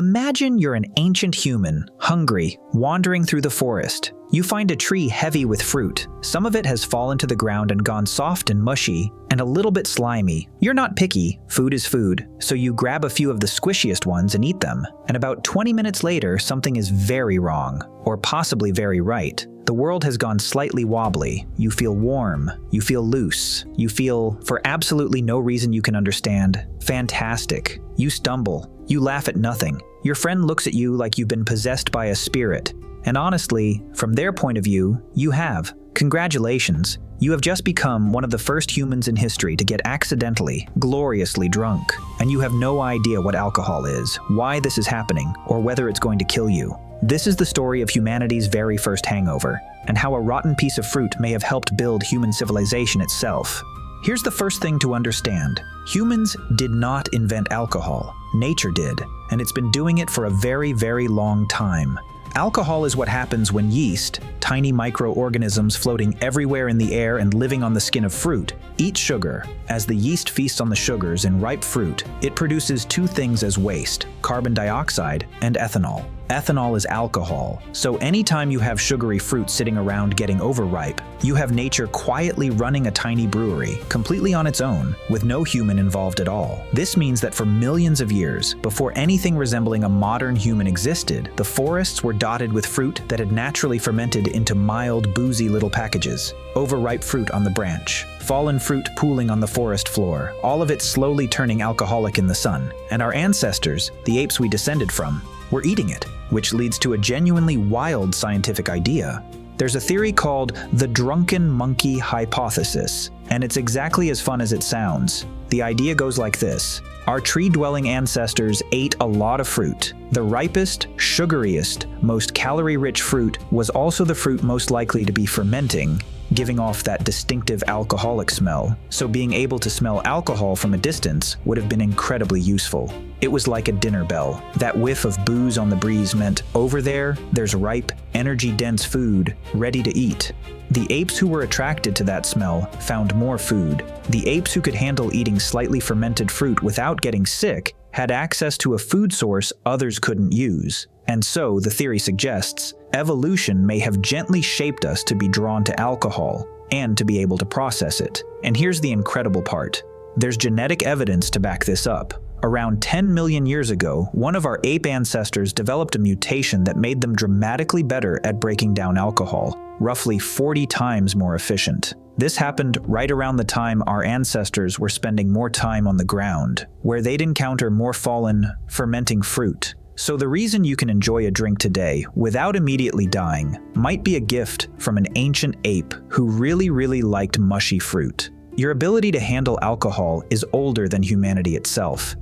Imagine you're an ancient human, hungry, wandering through the forest. You find a tree heavy with fruit. Some of it has fallen to the ground and gone soft and mushy, and a little bit slimy. You're not picky, food is food, so you grab a few of the squishiest ones and eat them. And about 20 minutes later, something is very wrong, or possibly very right. The world has gone slightly wobbly. You feel warm. You feel loose. You feel, for absolutely no reason you can understand, fantastic. You stumble. You laugh at nothing. Your friend looks at you like you've been possessed by a spirit. And honestly, from their point of view, you have. Congratulations. You have just become one of the first humans in history to get accidentally, gloriously drunk. And you have no idea what alcohol is, why this is happening, or whether it's going to kill you. This is the story of humanity's very first hangover, and how a rotten piece of fruit may have helped build human civilization itself. Here's the first thing to understand. Humans did not invent alcohol. Nature did, and it's been doing it for a very, very long time. Alcohol is what happens when yeast, tiny microorganisms floating everywhere in the air and living on the skin of fruit, eat sugar. As the yeast feasts on the sugars in ripe fruit, it produces two things as waste: carbon dioxide and ethanol. Ethanol is alcohol, so anytime you have sugary fruit sitting around getting overripe, you have nature quietly running a tiny brewery, completely on its own, with no human involved at all. This means that for millions of years, before anything resembling a modern human existed, the forests were dotted with fruit that had naturally fermented into mild, boozy little packages. Overripe fruit on the branch, fallen fruit pooling on the forest floor, all of it slowly turning alcoholic in the sun. And our ancestors, the apes we descended from, were eating it, which leads to a genuinely wild scientific idea. There's a theory called the drunken monkey hypothesis, and it's exactly as fun as it sounds. The idea goes like this. Our tree-dwelling ancestors ate a lot of fruit. The ripest, sugariest, most calorie-rich fruit was also the fruit most likely to be fermenting, giving off that distinctive alcoholic smell. So being able to smell alcohol from a distance would have been incredibly useful. It was like a dinner bell. That whiff of booze on the breeze meant, over there, there's ripe, energy-dense food, ready to eat. The apes who were attracted to that smell found more food. The apes who could handle eating slightly fermented fruit without getting sick had access to a food source others couldn't use. And so, the theory suggests, evolution may have gently shaped us to be drawn to alcohol, and to be able to process it. And here's the incredible part. There's genetic evidence to back this up. Around 10 million years ago, one of our ape ancestors developed a mutation that made them dramatically better at breaking down alcohol, roughly 40 times more efficient. This happened right around the time our ancestors were spending more time on the ground, where they'd encounter more fallen, fermenting fruit. So the reason you can enjoy a drink today without immediately dying might be a gift from an ancient ape who really liked mushy fruit. Your ability to handle alcohol is older than humanity itself.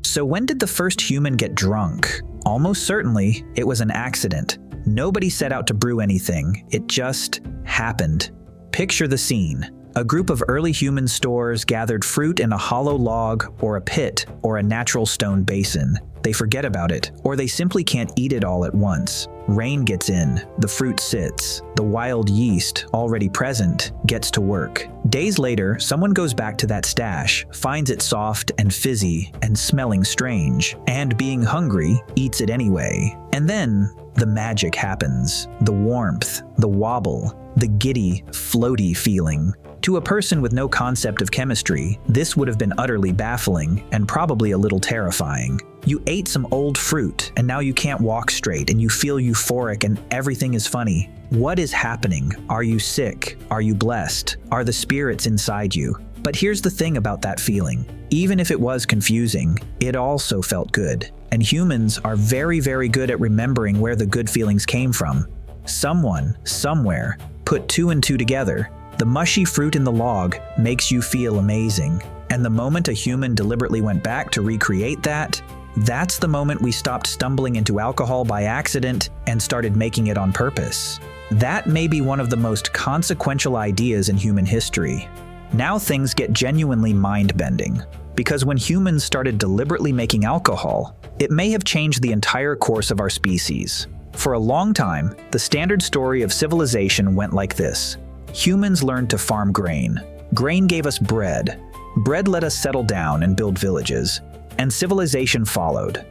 So when did the first human get drunk? Almost certainly, it was an accident. Nobody set out to brew anything, it just happened. Picture the scene. A group of early human stores gathered fruit in a hollow log or a pit or a natural stone basin. They forget about it, or they simply can't eat it all at once. Rain gets in, the fruit sits, the wild yeast, already present, gets to work. Days later, someone goes back to that stash, finds it soft and fizzy and smelling strange, and being hungry, eats it anyway. And then, the magic happens. The warmth, the wobble, the giddy, floaty feeling. To a person with no concept of chemistry, this would have been utterly baffling and probably a little terrifying. You ate some old fruit, and now you can't walk straight, and you feel euphoric, and everything is funny. What is happening? Are you sick? Are you blessed? Are the spirits inside you? But here's the thing about that feeling. Even if it was confusing, it also felt good. And humans are very good at remembering where the good feelings came from. Someone, somewhere, put two and two together. The mushy fruit in the log makes you feel amazing. And the moment a human deliberately went back to recreate that, that's the moment we stopped stumbling into alcohol by accident and started making it on purpose. That may be one of the most consequential ideas in human history. Now things get genuinely mind-bending, because when humans started deliberately making alcohol, it may have changed the entire course of our species. For a long time, the standard story of civilization went like this. Humans learned to farm grain. Grain gave us bread. Bread let us settle down and build villages. And civilization followed.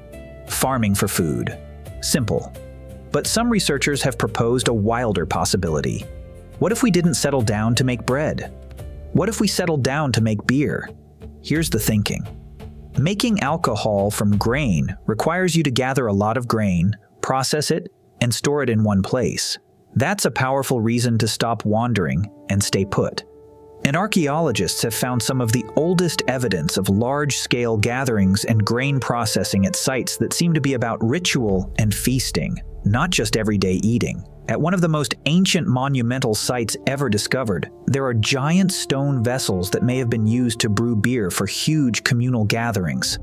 farming for food. Simple. But some researchers have proposed a wilder possibility. What if we didn't settle down to make bread? What if we settled down to make beer? Here's the thinking. Making alcohol from grain requires you to gather a lot of grain, process it, and store it in one place. That's a powerful reason to stop wandering and stay put. And archaeologists have found some of the oldest evidence of large-scale gatherings and grain processing at sites that seem to be about ritual and feasting, not just everyday eating. At one of the most ancient monumental sites ever discovered, there are giant stone vessels that may have been used to brew beer for huge communal gatherings.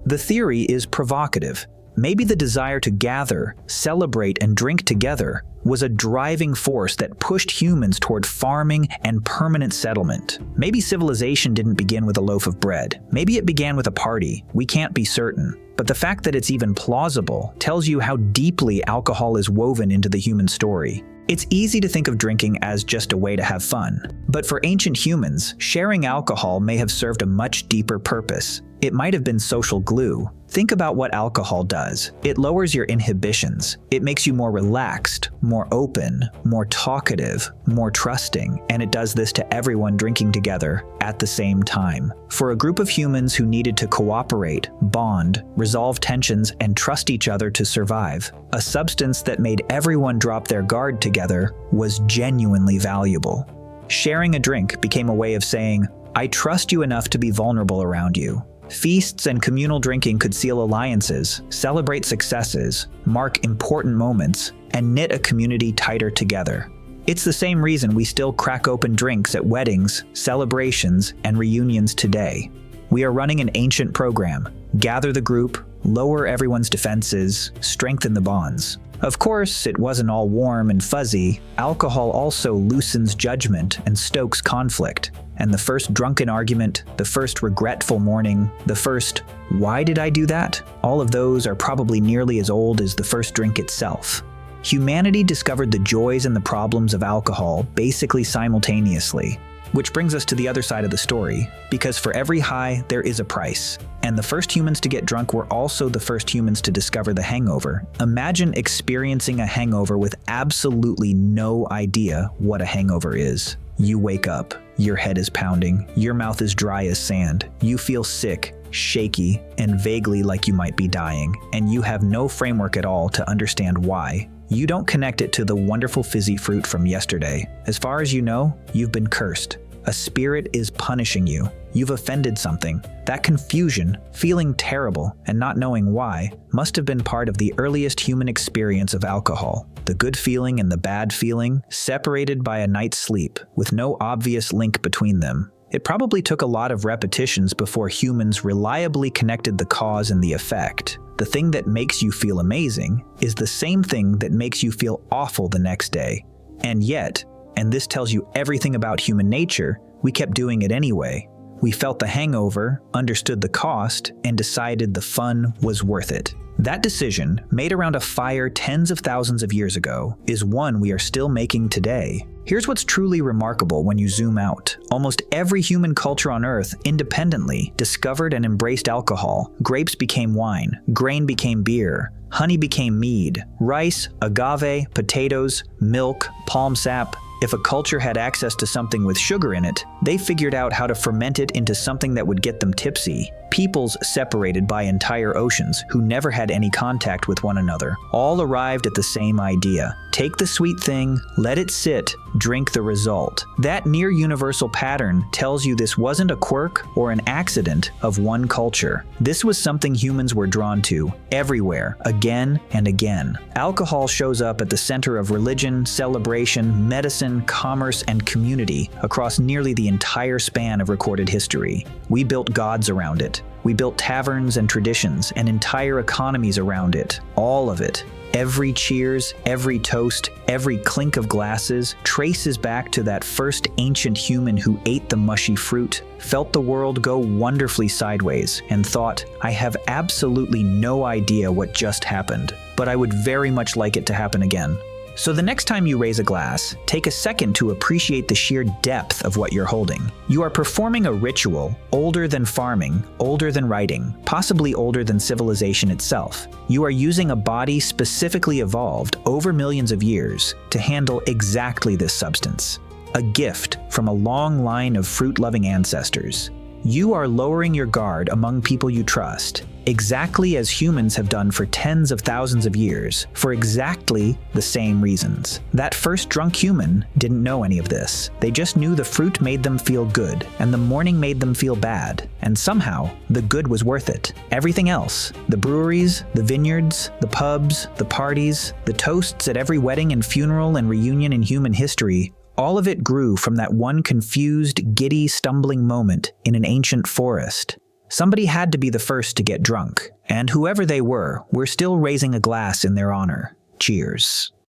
The theory is provocative. Maybe the desire to gather, celebrate, and drink together was a driving force that pushed humans toward farming and permanent settlement. Maybe civilization didn't begin with a loaf of bread. Maybe it began with a party. We can't be certain. But the fact that it's even plausible tells you how deeply alcohol is woven into the human story. It's easy to think of drinking as just a way to have fun. But for ancient humans, sharing alcohol may have served a much deeper purpose. It might have been social glue. Think about what alcohol does. It lowers your inhibitions. It makes you more relaxed, more open, more talkative, more trusting, and it does this to everyone drinking together at the same time. For a group of humans who needed to cooperate, bond, resolve tensions, and trust each other to survive, a substance that made everyone drop their guard together was genuinely valuable. Sharing a drink became a way of saying, "I trust you enough to be vulnerable around you." Feasts and communal drinking could seal alliances, celebrate successes, mark important moments, and knit a community tighter together. It's the same reason we still crack open drinks at weddings, celebrations, and reunions today. We are running an ancient program: gather the group, lower everyone's defenses, strengthen the bonds. Of course, it wasn't all warm and fuzzy. Alcohol also loosens judgment and stokes conflict. And the first drunken argument, the first regretful morning, the first, "Why did I do that?" all of those are probably nearly as old as the first drink itself. Humanity discovered the joys and the problems of alcohol basically simultaneously. Which brings us to the other side of the story, because for every high, there is a price. And the first humans to get drunk were also the first humans to discover the hangover. Imagine experiencing a hangover with absolutely no idea what a hangover is. You wake up, your head is pounding, your mouth is dry as sand, you feel sick, shaky, and vaguely like you might be dying, and you have no framework at all to understand why. You don't connect it to the wonderful fizzy fruit from yesterday. As far as you know, you've been cursed. A spirit is punishing you. You've offended something. That confusion, feeling terrible, and not knowing why, must have been part of the earliest human experience of alcohol. The good feeling and the bad feeling, separated by a night's sleep, with no obvious link between them. It probably took a lot of repetitions before humans reliably connected the cause and the effect. The thing that makes you feel amazing is the same thing that makes you feel awful the next day. And yet, and this tells you everything about human nature, we kept doing it anyway. We felt the hangover, understood the cost, and decided the fun was worth it. That decision, made around a fire tens of thousands of years ago, is one we are still making today. Here's what's truly remarkable when you zoom out. Almost every human culture on Earth independently discovered and embraced alcohol. Grapes became wine, grain became beer, honey became mead, rice, agave, potatoes, milk, palm sap. If a culture had access to something with sugar in it, they figured out how to ferment it into something that would get them tipsy. Peoples separated by entire oceans who never had any contact with one another all arrived at the same idea. Take the sweet thing, let it sit, drink the result. That near universal pattern tells you this wasn't a quirk or an accident of one culture. This was something humans were drawn to everywhere, again and again. Alcohol shows up at the center of religion, celebration, medicine, commerce, and community across nearly the entire span of recorded history. We built gods around it. We built taverns and traditions and entire economies around it. All of it. Every cheers, every toast, every clink of glasses traces back to that first ancient human who ate the mushy fruit, felt the world go wonderfully sideways, and thought, I have absolutely no idea what just happened, but I would very much like it to happen again. So the next time you raise a glass, take a second to appreciate the sheer depth of what you're holding. You are performing a ritual older than farming, older than writing, possibly older than civilization itself. You are using a body specifically evolved over millions of years to handle exactly this substance. A gift from a long line of fruit-loving ancestors. You are lowering your guard among people you trust, exactly as humans have done for tens of thousands of years, for exactly the same reasons. That first drunk human didn't know any of this. They just knew the fruit made them feel good, and the morning made them feel bad. And somehow, the good was worth it. Everything else, the breweries, the vineyards, the pubs, the parties, the toasts at every wedding and funeral and reunion in human history, all of it grew from that one confused, giddy, stumbling moment in an ancient forest. Somebody had to be the first to get drunk, and whoever they were, we're still raising a glass in their honor. Cheers.